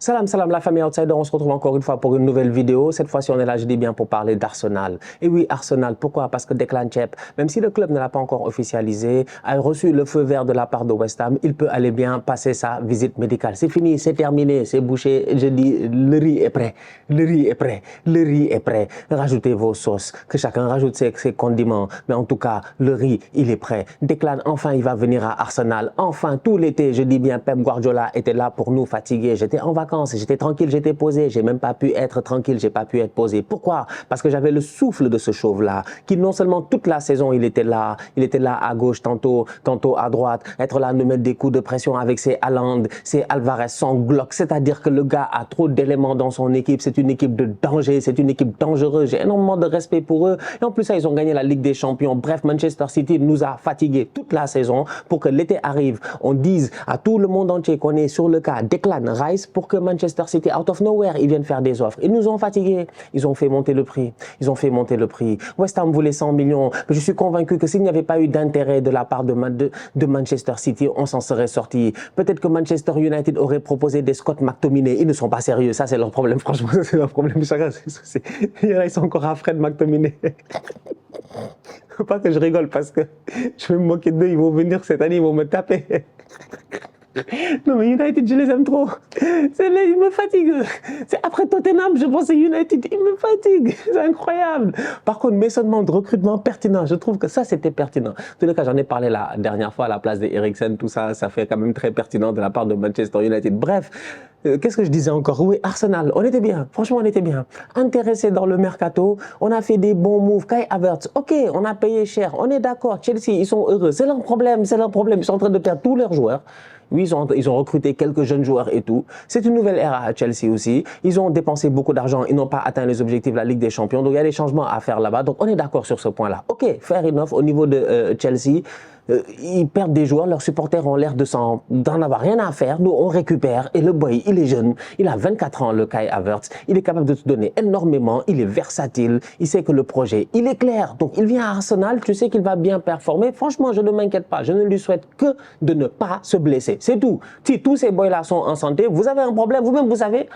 Salam, salam la famille Outsider, on se retrouve encore une fois pour une nouvelle vidéo. Cette fois-ci, on est là, je dis bien, pour parler d'Arsenal. Et oui, Arsenal, pourquoi? Parce que Declan Chep, même si le club ne l'a pas encore officialisé, a reçu le feu vert de la part de West Ham, il peut aller bien passer sa visite médicale. C'est fini, c'est terminé, c'est bouché. Je dis, le riz est prêt, le riz est prêt, le riz est prêt. Rajoutez vos sauces, que chacun rajoute ses condiments. Mais en tout cas, le riz, il est prêt. Declan, enfin, il va venir à Arsenal. Enfin, tout l'été, je dis bien, Pep Guardiola était là pour nous fatiguer. J'étais en vacances. J'étais tranquille, j'étais posé, j'ai même pas pu être tranquille, j'ai pas pu être posé. Pourquoi? Parce que j'avais le souffle de ce chauve-là, qui non seulement toute la saison, il était là à gauche, tantôt à droite, être là, nous mettre des coups de pression avec ses Haaland, ses Alvarez, son Glock. C'est-à-dire que le gars a trop d'éléments dans son équipe, c'est une équipe de danger, c'est une équipe dangereuse. J'ai énormément de respect pour eux. Et en plus, ça, ils ont gagné la Ligue des Champions. Bref, Manchester City nous a fatigués toute la saison pour que l'été arrive. On dise à tout le monde entier qu'on est sur le cas Declan Rice pour que Manchester City, out of nowhere, ils viennent faire des offres. Ils nous ont fatigués. Ils ont fait monter le prix. Ils ont fait monter le prix. West Ham voulait 100 millions. Je suis convaincu que s'il n'y avait pas eu d'intérêt de la part de Manchester City, on s'en serait sorti. Peut-être que Manchester United aurait proposé des Scott McTominay. Ils ne sont pas sérieux. Ça, c'est leur problème. Franchement, c'est leur problème. Chacun, ils sont encore à Fred McTominay. Faut pas que je rigole parce que je vais me moquer d'eux. Ils vont venir cette année, ils vont me taper. Non mais United, je les aime trop. Ils me fatiguent. Après Tottenham, je pensais United, ils me fatiguent. C'est incroyable. Par contre, Mason Mount, recrutement pertinent. Je trouve que ça, c'était pertinent. En tous les cas, j'en ai parlé la dernière fois à la place d'Eriksen. Tout ça, ça fait quand même très pertinent de la part de Manchester United. Bref, qu'est-ce que je disais encore? Oui, Arsenal, on était bien. Franchement, on était bien. Intéressé dans le mercato. On a fait des bons moves. Kai Havertz, ok, on a payé cher. On est d'accord. Chelsea, ils sont heureux. C'est leur problème, c'est leur problème. Ils sont en train de perdre tous leurs joueurs. Oui, ils ont recruté quelques jeunes joueurs et tout. C'est une nouvelle ère à Chelsea aussi. Ils ont dépensé beaucoup d'argent. Ils n'ont pas atteint les objectifs de la Ligue des Champions. Donc, il y a des changements à faire là-bas. Donc, on est d'accord sur ce point-là. OK, fair enough. Au niveau de Chelsea, ils perdent des joueurs. Leurs supporters ont l'air d'en avoir rien à faire. Nous, on récupère. Et le boy, il est jeune. Il a 24 ans, le Kai Havertz. Il est capable de te donner énormément. Il est versatile. Il sait que le projet, il est clair. Donc, il vient à Arsenal. Tu sais qu'il va bien performer. Franchement, je ne m'inquiète pas. Je ne lui souhaite que de ne pas se blesser. C'est tout. Si tous ces boys-là sont en santé, vous avez un problème. Vous-même, vous savez.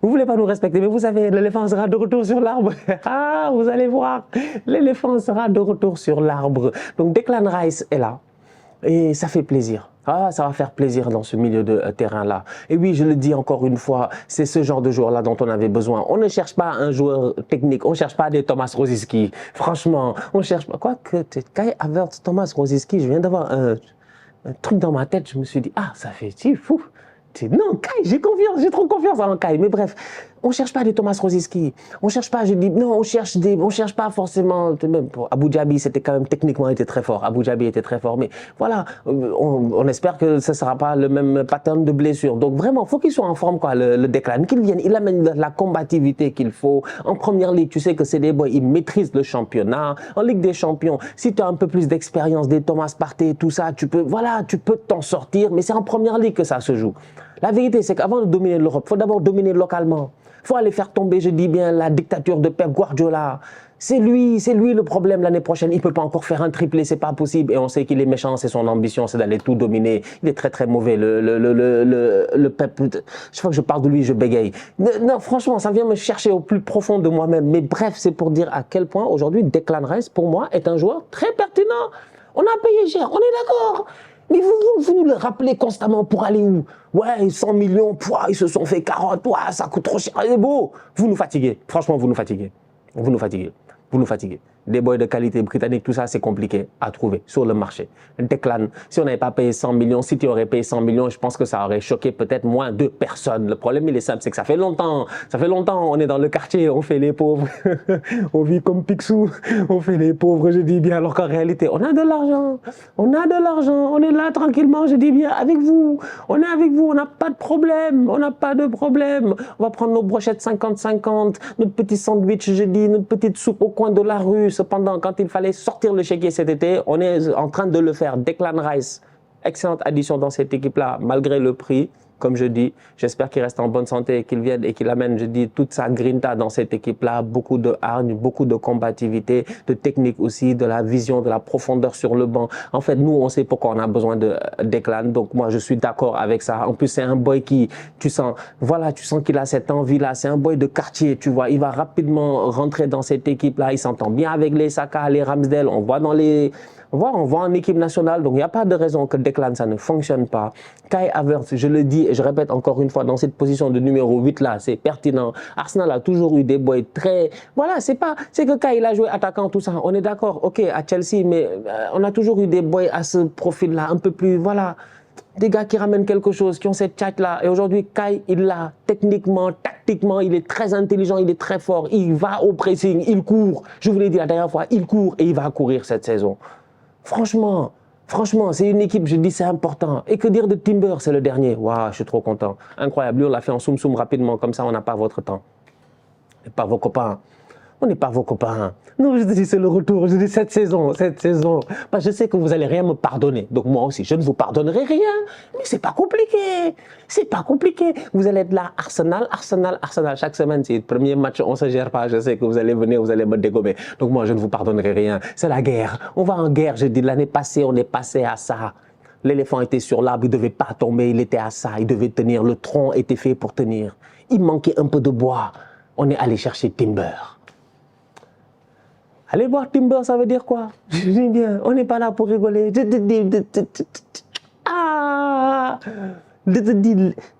Vous voulez pas nous respecter, mais vous savez, l'éléphant sera de retour sur l'arbre. Ah, vous allez voir, l'éléphant sera de retour sur l'arbre. Donc, Declan Rice est là et ça fait plaisir. Ah, ça va faire plaisir dans ce milieu de terrain-là. Et oui, je le dis encore une fois, c'est ce genre de joueur-là dont on avait besoin. On ne cherche pas un joueur technique, on ne cherche pas des Thomas Rosicky. Franchement, on cherche pas. Quoi que, Kai Havertz, Thomas Rosicky, je viens d'avoir un truc dans ma tête, je me suis dit, ah, ça fait fou. Non, Kai, j'ai confiance, j'ai trop confiance en Kai. Mais bref, on cherche pas des Thomas Rosicky. On cherche pas, je dis, non, on cherche pas forcément, même pour Abu Dhabi, c'était quand même, techniquement, il était très fort. Abu Dhabi était très fort. Mais voilà, on espère que ce sera pas le même pattern de blessure. Donc vraiment, faut qu'il soit en forme, quoi, le Declan, qu'il vienne. Il amène la combativité qu'il faut. En première ligue, tu sais que c'est des boys, ils maîtrisent le championnat. En Ligue des Champions, si tu as un peu plus d'expérience, des Thomas Partey, tout ça, tu peux t'en sortir. Mais c'est en première ligue que ça se joue. La vérité, c'est qu'avant de dominer l'Europe, il faut d'abord dominer localement. Il faut aller faire tomber, je dis bien, la dictature de Pep Guardiola. C'est lui le problème l'année prochaine. Il ne peut pas encore faire un triplé, c'est pas possible. Et on sait qu'il est méchant, c'est son ambition, c'est d'aller tout dominer. Il est très très mauvais, le Pep. Chaque fois que je parle de lui, je bégaye. Non, franchement, ça vient me chercher au plus profond de moi-même. Mais bref, c'est pour dire à quel point aujourd'hui, Declan Rice, pour moi, est un joueur très pertinent. On a payé cher, on est d'accord. Mais vous nous le rappelez constamment pour aller où? Ouais, 100 millions, ils se sont fait 40, ça coûte trop cher, c'est beau. Vous nous fatiguez, franchement, vous nous fatiguez. Vous nous fatiguez, vous nous fatiguez. Des boys de qualité britannique, tout ça, c'est compliqué à trouver sur le marché. Declan, si on n'avait pas payé 100 millions, si tu aurais payé 100 millions, je pense que ça aurait choqué peut-être moins de personnes. Le problème, il est simple, c'est que ça fait longtemps, on est dans le quartier, on fait les pauvres, on vit comme Picsou, on fait les pauvres, je dis bien, alors qu'en réalité, on a de l'argent, on est là tranquillement, je dis bien, avec vous, on est avec vous, on n'a pas de problème, on va prendre nos brochettes 50-50, notre petit sandwich, je dis, notre petite soupe au coin de la rue. Cependant, quand il fallait sortir le chéquier cet été, on est en train de le faire. Declan Rice, excellente addition dans cette équipe-là, malgré le prix. comme je dis, j'espère qu'il reste en bonne santé, qu'il vienne et qu'il amène, je dis, toute sa grinta dans cette équipe-là, beaucoup de hargne, beaucoup de combativité, de technique aussi, de la vision, de la profondeur sur le banc. En fait, nous, on sait pourquoi on a besoin de Declan, donc moi, je suis d'accord avec ça. En plus, c'est un boy qui, tu sens qu'il a cette envie-là, c'est un boy de quartier, tu vois, il va rapidement rentrer dans cette équipe-là, il s'entend bien avec les Saka, les Ramsdale, on voit en équipe nationale, donc il n'y a pas de raison que Declan, ça ne fonctionne pas. Kai Havertz, je le dis et je répète encore une fois, dans cette position de numéro 8 là, c'est pertinent. Arsenal a toujours eu des boys très... Voilà, c'est que Kai, il a joué attaquant, tout ça, on est d'accord, ok, à Chelsea, mais on a toujours eu des boys à ce profil-là, un peu plus, voilà, des gars qui ramènent quelque chose, qui ont cette tchat-là. Et aujourd'hui, Kai, il l'a techniquement, tactiquement, il est très intelligent, il est très fort, il va au pressing, il court. Je vous l'ai dit la dernière fois, il court et il va courir cette saison. Franchement, c'est une équipe, je dis, c'est important. Et que dire de Timber, c'est le dernier. Waouh, je suis trop content. Incroyable. Lui, on l'a fait en soum-soum rapidement, comme ça, on n'a pas votre temps. Et pas vos copains. On n'est pas vos copains. Non, je te dis, c'est le retour. Je dis, cette saison. Parce que je sais que vous n'allez rien me pardonner. Donc, moi aussi, je ne vous pardonnerai rien. Mais c'est pas compliqué. C'est pas compliqué. Vous allez être là, Arsenal. Chaque semaine, c'est le premier match, on ne se gère pas. Je sais que vous allez venir, vous allez me dégommer. Donc, moi, je ne vous pardonnerai rien. C'est la guerre. On va en guerre. Je dis, l'année passée, on est passé à ça. L'éléphant était sur l'arbre, il ne devait pas tomber. Il était à ça. Il devait tenir. Le tronc était fait pour tenir. Il manquait un peu de bois. On est allé chercher Timber. Allez voir Timber, ça veut dire quoi? Je dis bien, on n'est pas là pour rigoler.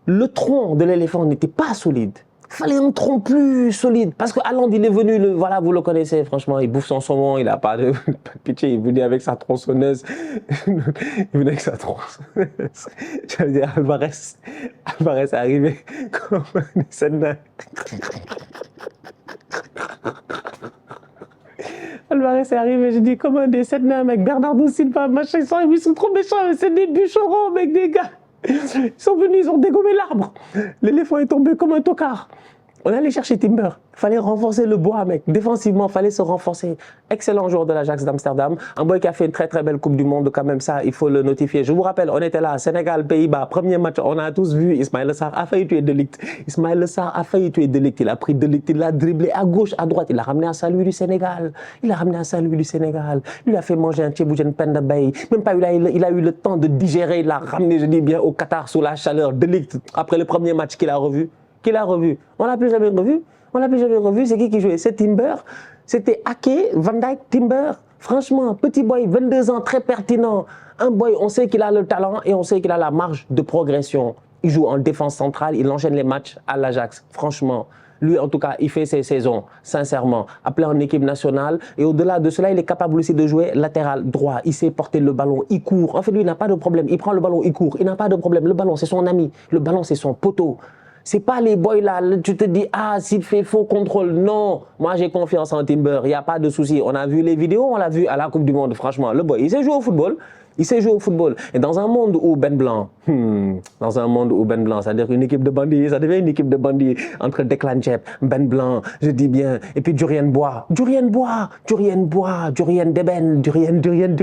Le tronc de l'éléphant n'était pas solide. Il fallait un tronc plus solide. Parce que Haaland, il est venu, voilà, vous le connaissez, franchement, il bouffe son saumon, il n'a pas de pitié, il venait avec sa tronçonneuse. Il venait avec sa tronçonneuse. J'allais dire, Alvarez est arrivé comme un scène. Alvarez est arrivé, j'ai dit, comment des sept nains, mec, Bernardo Silva, machin, ils sont trop méchants, c'est des bûcherons, mec, des gars. Ils sont venus, ils ont dégommé l'arbre. L'éléphant est tombé comme un tocard. On est allé chercher Timber. Il fallait renforcer le bois, mec. Défensivement, il fallait se renforcer. Excellent joueur de l'Ajax d'Amsterdam. Un boy qui a fait une très très belle Coupe du Monde, quand même, ça, il faut le notifier. Je vous rappelle, on était là, Sénégal, Pays-Bas, premier match, on a tous vu Ismaïla Sarr a failli tuer De Ligt. Ismaïla Sarr a failli tuer De Ligt. Il a pris De Ligt, il l'a dribblé à gauche, à droite. Il l'a ramené à Saint-Louis du Sénégal. Il lui a fait manger un Tchéboujen Penda Bay. Même pas, il a eu le temps de digérer. Il l'a ramené, je dis bien, au Qatar sous la chaleur. De Ligt, après le premier match qu'il a revu. On l'a plus jamais revu. C'est qui jouait? C'est Timber. C'était Ake, Van Dijk, Timber. Franchement, petit boy, 22 ans, très pertinent. Un boy, on sait qu'il a le talent et on sait qu'il a la marge de progression. Il joue en défense centrale, il enchaîne les matchs à l'Ajax. Franchement, lui, en tout cas, il fait ses saisons, sincèrement. Appelé en équipe nationale. Et au-delà de cela, il est capable aussi de jouer latéral droit. Il sait porter le ballon, il court. En fait, lui, il n'a pas de problème. Il prend le ballon, il court. Il n'a pas de problème. Le ballon, c'est son ami. Le ballon, c'est son poteau. C'est pas les boys là, tu te dis, ah, s'il fait faux contrôle. Non, moi j'ai confiance en Timber, il n'y a pas de souci. On a vu les vidéos, on l'a vu à la Coupe du Monde, franchement. Le boy, il sait jouer au football. Et dans un monde où Ben Blanc, c'est-à-dire une équipe de bandits, ça devient une équipe de bandits entre Declan Chep, Ben Blanc, je dis bien, et puis Durien Bois, Durien Deben, Durien Timber.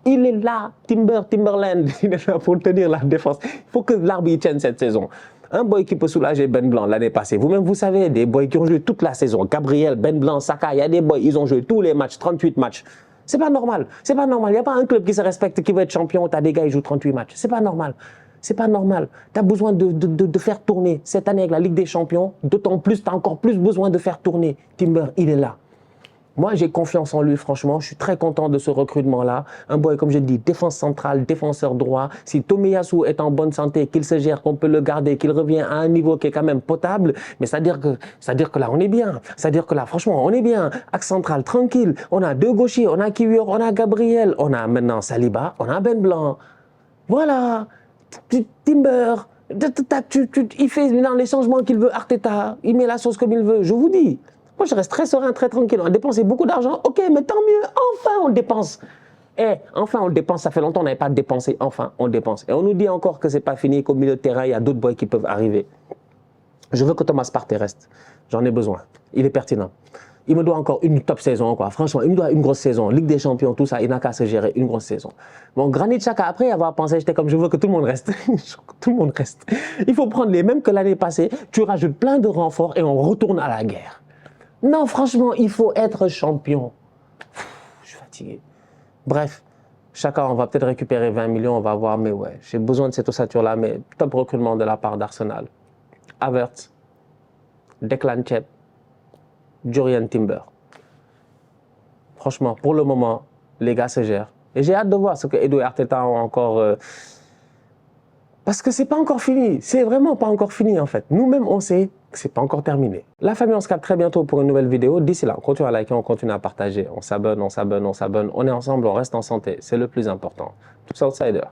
Il est là, Timberland, il est là pour tenir la défense. Il faut que l'arbitre tienne cette saison. Un boy qui peut soulager Ben Blanc l'année passée. Vous-même, vous savez, des boys qui ont joué toute la saison. Gabriel, Ben Blanc, Saka, il y a des boys, ils ont joué tous les matchs, 38 matchs. C'est pas normal. Il n'y a pas un club qui se respecte, qui veut être champion. Tu as des gars, ils jouent 38 matchs. C'est pas normal. Tu as besoin de faire tourner. Cette année, avec la Ligue des Champions, d'autant plus, tu as encore plus besoin de faire tourner. Timber, il est là. Moi, j'ai confiance en lui, franchement. Je suis très content de ce recrutement-là. Un boy, comme je dis, défense centrale, défenseur droit. Si Tomiyasu est en bonne santé, qu'il se gère, qu'on peut le garder, qu'il revient à un niveau qui est quand même potable, mais c'est-à-dire que là, on est bien. C'est-à-dire que là, franchement, on est bien. Axe central, tranquille. On a deux gauchers, on a Kiwior, on a Gabriel, on a maintenant Saliba, on a Ben Blanc. Voilà. Timber. Il fait maintenant les changements qu'il veut, Arteta. Il met la sauce comme il veut. Je vous dis. Moi, je reste très serein, très tranquille. On a dépensé beaucoup d'argent. Ok, mais tant mieux. Enfin, on dépense. Enfin, on dépense. Ça fait longtemps qu'on n'avait pas dépensé. Enfin, on dépense. Et on nous dit encore que ce n'est pas fini, qu'au milieu de terrain, il y a d'autres boys qui peuvent arriver. Je veux que Thomas Partey reste. J'en ai besoin. Il est pertinent. Il me doit encore une top saison, quoi. Franchement, il me doit une grosse saison. Ligue des Champions, tout ça, il n'a qu'à se gérer une grosse saison. Bon, Granit Xhaka, après avoir pensé, j'étais comme, je veux que tout le monde reste. Tout le monde reste. Il faut prendre les mêmes que l'année passée. Tu rajoutes plein de renforts et on retourne à la guerre. Non, franchement, il faut être champion. Je suis fatigué. Bref, Xhaka, on va peut-être récupérer 20 millions, on va voir. Mais ouais, j'ai besoin de cette ossature-là. Mais top recrutement de la part d'Arsenal. Havertz, Declan Rice, Jurrien Timber. Franchement, pour le moment, les gars se gèrent. Et j'ai hâte de voir ce que Edu et Arteta ont encore... Parce que c'est pas encore fini. C'est vraiment pas encore fini, en fait. Nous-mêmes, on sait que c'est pas encore terminé. La famille, on se capte très bientôt pour une nouvelle vidéo. D'ici là, on continue à liker, on continue à partager. On s'abonne, on s'abonne, on s'abonne. On est ensemble, on reste en santé. C'est le plus important. Tous outsiders.